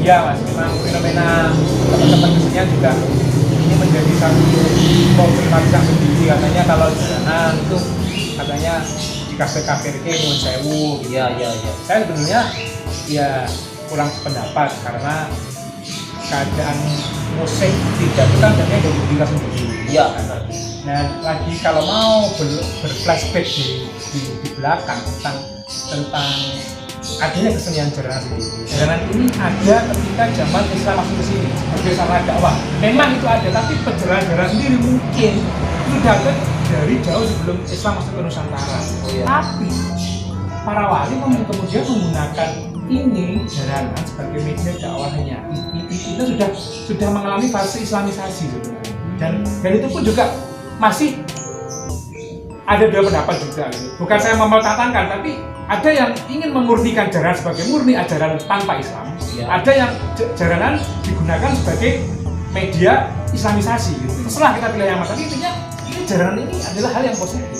iya mas, memang fenomena teman-teman kesenian juga ini menjadi satu problematika sendiri. Katanya kalau jalanan itu katanya dikafir ke nyuwun sewu. Iya. Saya sebenarnya ya kurang sependapat karena keadaan musik tidak itu kan sebenarnya dari diri sendiri. Iya. Dan lagi kalau mau berflashback di belakang tentang adanya kesenian jaranan sendiri. Jaranan ini ada ketika zaman Islam masuk ke sini sebagai sarana dakwah. Memang itu ada, tapi penjaranan sendiri mungkin sudah ada dari jauh sebelum Islam masuk ke Nusantara. Tapi para wali kemudian menggunakan ini jaranan sebagai media dakwahnya. Itu sudah mengalami fase Islamisasi sebenarnya. Dan itu pun juga masih ada dua pendapat juga. Bukan saya memeltatangkan, tapi ada yang ingin memurnikan jaranan sebagai murni ajaran tanpa Islam. Ada yang jaranan digunakan sebagai media Islamisasi. Terserah kita pilih yang mana. Tapi intinya ini jaranan ini adalah hal yang positif.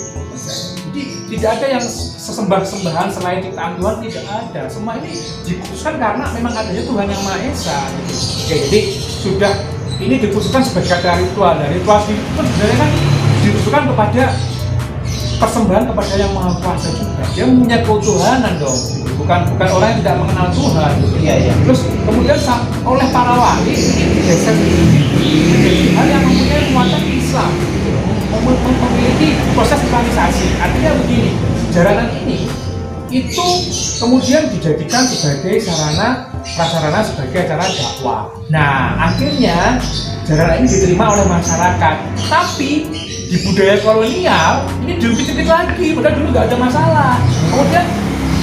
Jadi tidak ada yang sesembah-sembahan selain ciptaan Tuhan, tidak ada. Semua ini dikhususkan karena memang adanya Tuhan yang Maha Esa. Gitu. Oke, jadi sudah ini dikhususkan sebagai kata ritual. Dan ritual itu sebenarnya kan dikhususkan kepada persembahan kepada yang Maha Kuasa juga. Dia punya ketuhanan dong. Bukan orang yang tidak mengenal Tuhan. Iya. Terus kemudian oleh para wali ini digeser menjadi hal yang mempunyai muatan Islam. Memiliki proses islamisasi. Artinya begini, jaranan ini itu kemudian dijadikan sebagai prasarana sebagai acara dakwah. Nah, akhirnya jaranan ini diterima oleh masyarakat. Tapi di budaya kolonial ini diungkit-ungkit lagi, padahal dulu nggak ada masalah. Kemudian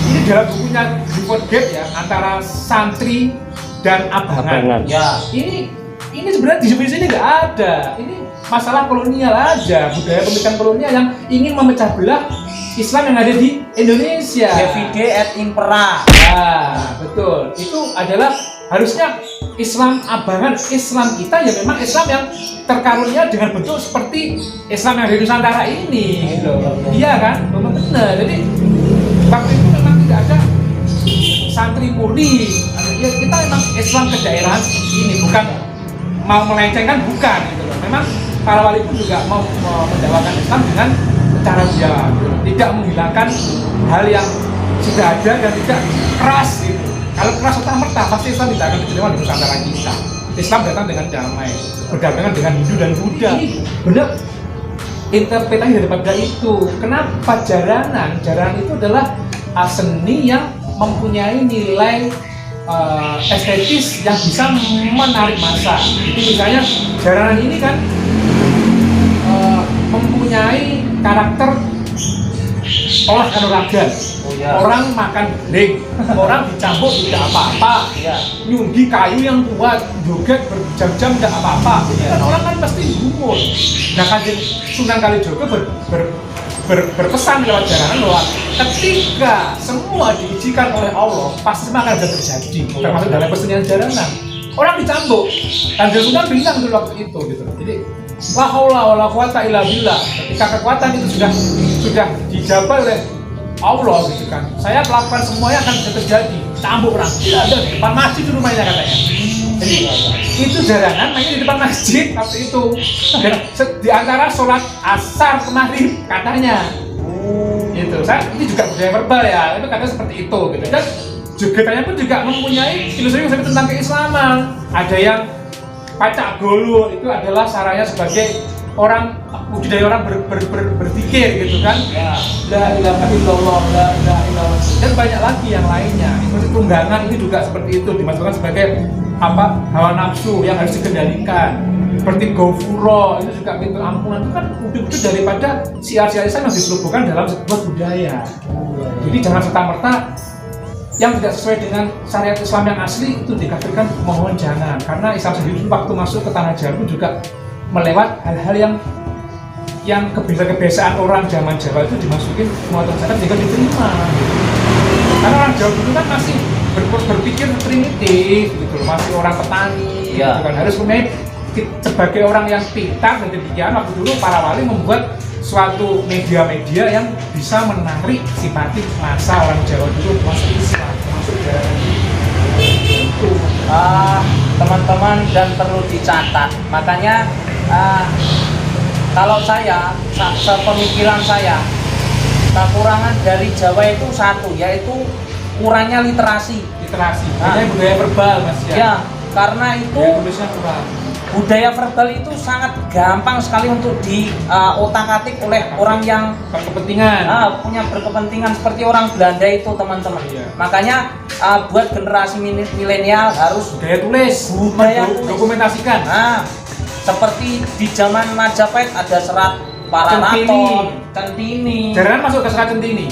ini dalam bukunya Clifford Gate ya, antara santri dan abangan. Ya, ini sebenarnya di sini nggak ada. Ini masalah kolonial aja, budaya pemikiran kolonial yang ingin memecah belah Islam yang ada di Indonesia. Divide et impera. Ya, betul. Itu adalah harusnya Islam abangan, Islam kita ya memang Islam yang terkarunia dengan bentuk seperti Islam yang ada di Nusantara ini, gitu. Iya kan? Memang benar. Jadi waktu itu memang tidak ada santri murni. Ya, kita memang Islam kedaerahan seperti ini, bukan mau melencengkan, bukan gitu loh. Memang para wali pun juga mau mendakwakan Islam dengan cara dia, tidak menghilangkan hal yang sudah ada dan tidak keras gitu. Kalau keras serta-merta pasti Islam tidak akan diterima di Nusantara kita. Islam datang dengan damai, berdampingan dengan Hindu dan Buddha. Benar interpretasi daripada itu. Kenapa jaranan? Jaranan itu adalah seni yang mempunyai nilai estetis yang bisa menarik massa. Jadi misalnya jaranan ini kan mempunyai karakter olah kanuragan. Orang makan beling, orang dicambuk tidak apa-apa, nyunggi kayu yang kuat, joget berjam-jam tidak apa-apa. Kan orang kan pasti gumun. Nah, Kanjeng Sunan Kalijaga berpesan lewat jaranan bahwa ketika semua diizinkan oleh Allah, pasti semua akan terjadi. Termasuk dalam kesenian jaranan. Orang dicambuk, Kanjeng Sunan bilang dulu waktu itu, gitu. Jadi la haula wala quwata illa billah. Ketika kekuatan itu sudah dijabar oleh Allah gitu kan. Saya melakukan semuanya akan terjadi. Cambuk orang. Tidak ada di depan masjid dulu mainnya katanya. Jadi itu jaranan mainnya di depan masjid waktu itu. Dan di antara sholat asar kemarin katanya. Itu saya ini juga budaya verbal ya. Itu katanya seperti itu gitu. Dan jogetannya pun juga mempunyai filosofi tentang keislaman. Ada yang pacak golo, itu adalah saranya sebagai orang budaya orang berpikir gitu kan. La ilaha illallah, la ilaha illallah. Dan banyak lagi yang lainnya. Seperti tunggangan ini juga seperti itu, dimasukkan sebagai hawa nafsu yang harus dikendalikan. Seperti gofuro itu juga pintu ampunan, itu kan wujud daripada siar-siar Islam yang diselubungkan dalam sebuah budaya. Jadi jangan serta-merta yang tidak sesuai dengan syariat Islam yang asli itu dikafirkan, mohon jangan. Karena Islam sendiri waktu masuk ke tanah Jawa juga melewat hal-hal yang kebiasaan orang zaman Jawa itu dimasukin muatan zakat sehingga diterima. Karena orang Jawa dulu kan masih berpikir primitif gitu, masih orang petani, gitu kan. Harus punya sebagai orang yang pintar dan demikian. Waktu dulu para wali membuat suatu media-media yang bisa menarik simpati massa orang Jawa dulu masuk Islam, masuk jaranan. teman-teman, dan perlu dicatat. Makanya kalau saya, sepemikiran saya, kekurangan dari Jawa itu satu, yaitu kurangnya literasi. Hanya budaya verbal mas ya. Ya, karena itu Budaya tulisnya kurang. budaya verbal itu sangat gampang sekali untuk diotak-atik oleh orang yang Kepentingan. punya berkepentingan seperti orang Belanda itu, teman-teman. Iya. Makanya buat generasi milenial harus Budaya tulis, Budaya tulis. dokumentasikan. Seperti di zaman Majapahit ada serat Pararaton, Centini. Jaranan masuk ke serat Centini.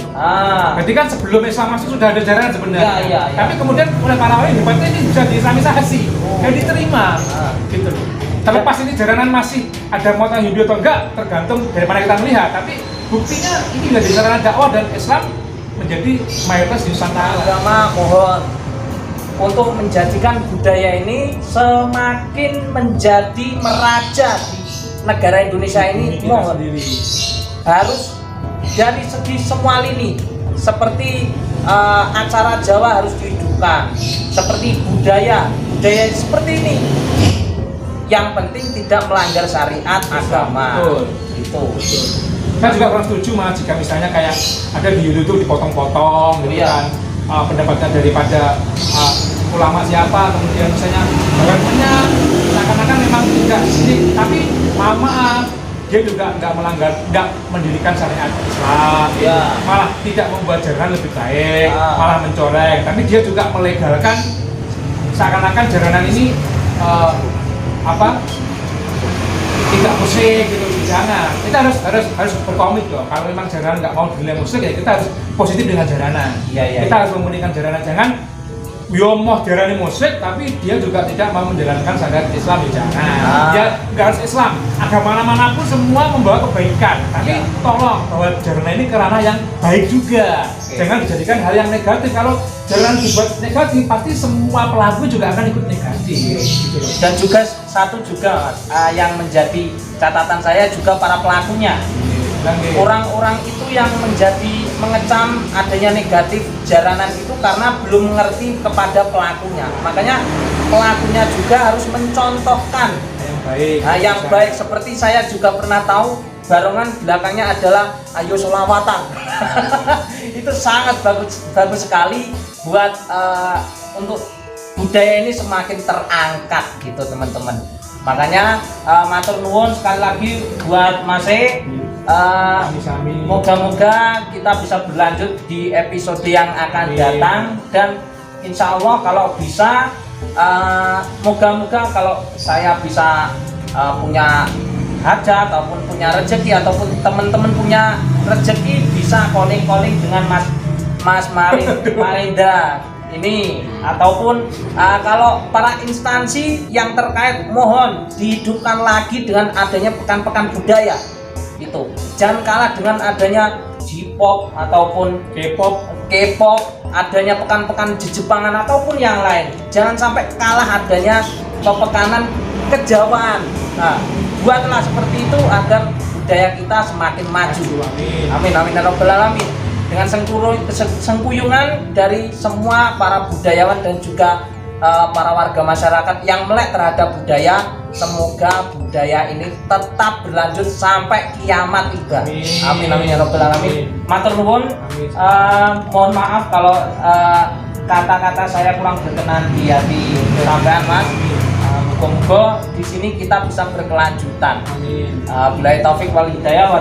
Berarti kan sebelum Islam masuk sudah ada jaranan sebenarnya. Iya. Tapi kemudian oleh para wali hebatnya ini bisa diislamisasi, dan diterima. Gitu loh. Terlepas ini jaranan masih ada muatan Hindu atau enggak, tergantung dari mana kita melihat. Tapi buktinya ini menjadi jaranan dakwah dan Islam menjadi mayoritas di Nusantara. Agama mohon untuk menjadikan budaya ini semakin menjadi meraja di negara Indonesia ini. Kita Mohon sendiri. harus dari segi semua lini, seperti acara Jawa harus dihidupkan, seperti budaya seperti ini. Yang penting tidak melanggar syariat agama. Betul. Itu. Saya juga kurang setuju mas jika misalnya kayak ada di YouTube itu dipotong-potong gitu Iya. kan, pendapatnya daripada ulama siapa, kemudian misalnya bagaimana seakan-akan memang tidak sini, tapi maaf dia juga nggak melanggar, nggak mendirikan syariat Islam, Iya. malah tidak membuat jaranan lebih baik, malah mencoreng, tapi dia juga melegalkan seakan-akan jaranan ini tidak musik gitu. Jangan, kita harus berkomit loh. Kalau memang jaranan nggak mau dinilai musik ya kita harus positif dengan jaranan. Iya. Kita harus memurnikan jaranan, jangan mau jaranan musik tapi dia juga tidak mau menjalankan syariat Islam, ya jangan. Dia nggak harus Islam, agama manapun semua membawa kebaikan, tapi tolong bawa jaranan ini ke ranah yang baik juga. Jangan dijadikan hal yang negatif. Kalau jaranan dibuat negatif pasti semua pelaku juga akan ikut negatif gitu loh. Dan juga satu juga yang menjadi catatan saya juga para pelakunya. Orang-orang itu yang menjadi mengecam adanya negatif jaranan itu karena belum mengerti kepada pelakunya. Makanya pelakunya juga harus mencontohkan yang baik. Seperti saya juga pernah tahu barongan belakangnya adalah ayo sholawatan. Itu sangat bagus sekali buat untuk budaya ini semakin terangkat gitu teman-teman. Makanya matur nuwun sekali lagi buat Mas E. Moga-moga kita bisa berlanjut di episode yang akan datang, dan insya Allah kalau bisa moga-moga kalau saya bisa punya hajat ataupun punya rezeki, ataupun teman-teman punya rezeki bisa calling dengan Mas Marinda ini, ataupun kalau para instansi yang terkait mohon dihidupkan lagi dengan adanya pekan-pekan budaya itu. Jangan kalah dengan adanya J-pop ataupun K-pop, adanya pekan-pekan Jepangan ataupun yang lain. Jangan sampai kalah adanya pepekanan kejawaan. Nah, buatlah seperti itu agar budaya kita semakin maju. Amin amin ya rabbal alamin. Dengan sengkuyungan dari semua para budayawan dan juga para warga masyarakat yang melek terhadap budaya, semoga budaya ini tetap berlanjut sampai kiamat tiba. Amin amin ya rabbal alamin. Matur nuwun. Mohon maaf kalau kata-kata saya kurang berkenan di hati sampean Mas. Moga-moga di sini kita bisa berkelanjutan. Billahi taufik wal hidayah,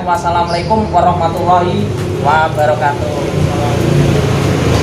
wassalamualaikum warahmatullahi wabarakatuh.